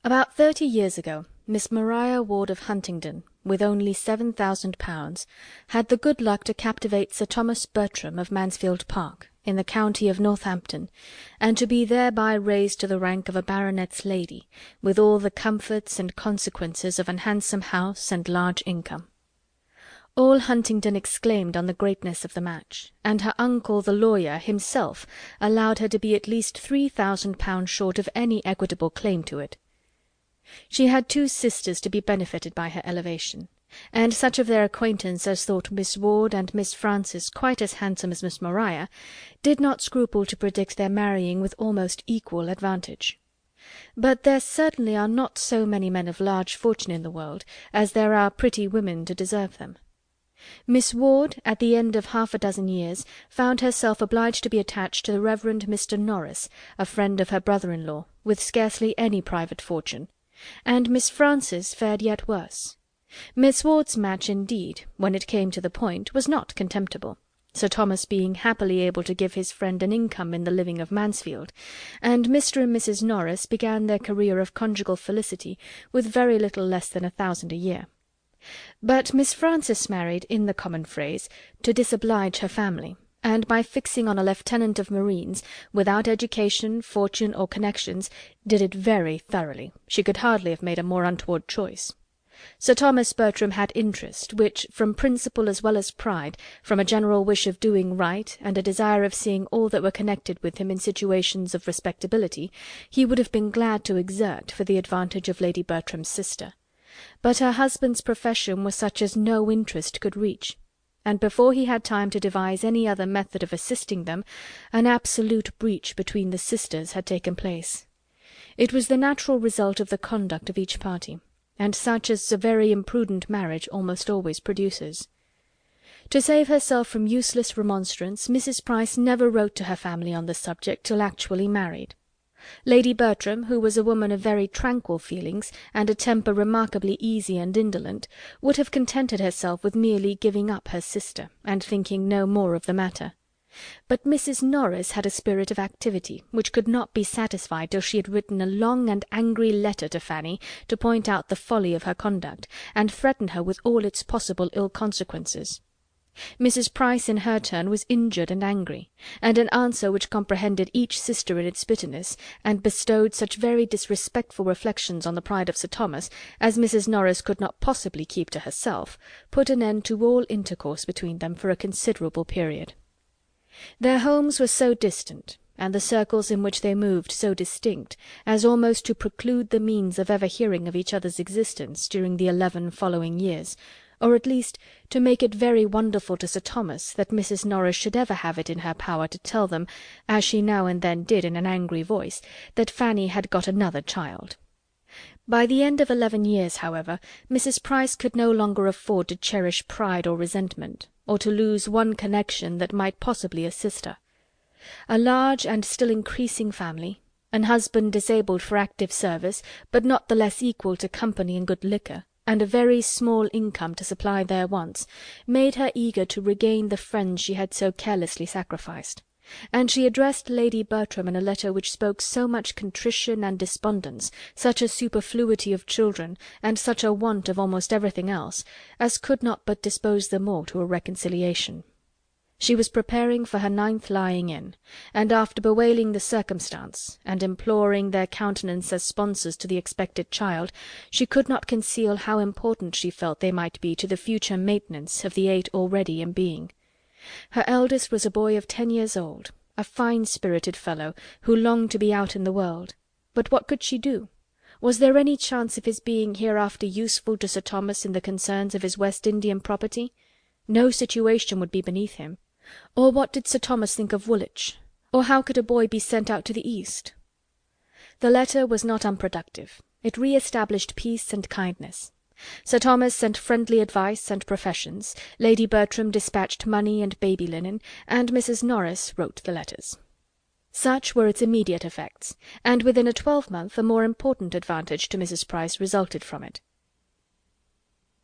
About 30 years ago, Miss Maria Ward of Huntingdon, with only £7,000, had the good luck to captivate Sir Thomas Bertram of Mansfield Park, in the county of Northampton, and to be thereby raised to the rank of a baronet's lady, with all the comforts and consequences of an handsome house and large income. All Huntingdon exclaimed on the greatness of the match, and her uncle the lawyer himself allowed her to be at least £3,000 short of any equitable claim to it. She had two sisters to be benefited by her elevation, and such of their acquaintance as thought Miss Ward and Miss Frances quite as handsome as Miss Maria did not scruple to predict their marrying with almost equal advantage. But there certainly are not so many men of large fortune in the world as there are pretty women to deserve them. Miss Ward, at the end of half a dozen years, found herself obliged to be attached to the Reverend Mr. Norris, a friend of her brother-in-law, with scarcely any private fortune, and Miss Frances fared yet worse. Miss Ward's match, indeed, when it came to the point, was not contemptible, Sir Thomas being happily able to give his friend an income in the living of Mansfield, and Mr. and Mrs. Norris began their career of conjugal felicity with very little less than 1,000 a year. But Miss Frances married, in the common phrase, to disoblige her family, and by fixing on a lieutenant of marines, without education, fortune, or connexions, did it very thoroughly. She could hardly have made a more untoward choice. Sir Thomas Bertram had interest, which, from principle as well as pride, from a general wish of doing right, and a desire of seeing all that were connected with him in situations of respectability, he would have been glad to exert for the advantage of Lady Bertram's sister. But her husband's profession was such as no interest could reach, and before he had time to devise any other method of assisting them, an absolute breach between the sisters had taken place. It was the natural result of the conduct of each party, and such as a very imprudent marriage almost always produces. To save herself from useless remonstrance, Mrs. Price never wrote to her family on the subject till actually married. Lady Bertram, who was a woman of very tranquil feelings, and a temper remarkably easy and indolent, would have contented herself with merely giving up her sister, and thinking no more of the matter. But Mrs. Norris had a spirit of activity, which could not be satisfied till she had written a long and angry letter to Fanny to point out the folly of her conduct, and threaten her with all its possible ill consequences. Mrs. Price in her turn was injured and angry, and an answer which comprehended each sister in its bitterness, and bestowed such very disrespectful reflections on the pride of Sir Thomas as Mrs. Norris could not possibly keep to herself, put an end to all intercourse between them for a considerable period. Their homes were so distant, and the circles in which they moved so distinct, as almost to preclude the means of ever hearing of each other's existence during the 11 following years, or at least to make it very wonderful to Sir Thomas that Mrs. Norris should ever have it in her power to tell them, as she now and then did in an angry voice, that Fanny had got another child. By the end of 11 years, however, Mrs. Price could no longer afford to cherish pride or resentment, or to lose one connection that might possibly assist her. A large and still increasing family, an husband disabled for active service, but not the less equal to company and good liquor, and a very small income to supply their wants, made her eager to regain the friends she had so carelessly sacrificed, and she addressed Lady Bertram in a letter which spoke so much contrition and despondence, such a superfluity of children, and such a want of almost everything else, as could not but dispose them all to a reconciliation. She was preparing for her 9th lying-in, and after bewailing the circumstance, and imploring their countenance as sponsors to the expected child, she could not conceal how important she felt they might be to the future maintenance of the 8 already in being. Her eldest was a boy of 10 years old, a fine-spirited fellow, who longed to be out in the world. But what could she do? Was there any chance of his being hereafter useful to Sir Thomas in the concerns of his West Indian property? No situation would be beneath him. Or what did Sir Thomas think of Woolwich? Or how could a boy be sent out to the East? The letter was not unproductive. It re-established peace and kindness. Sir Thomas sent friendly advice and professions, Lady Bertram dispatched money and baby linen, and Mrs. Norris wrote the letters. Such were its immediate effects, and within a 12-month a more important advantage to Mrs. Price resulted from it.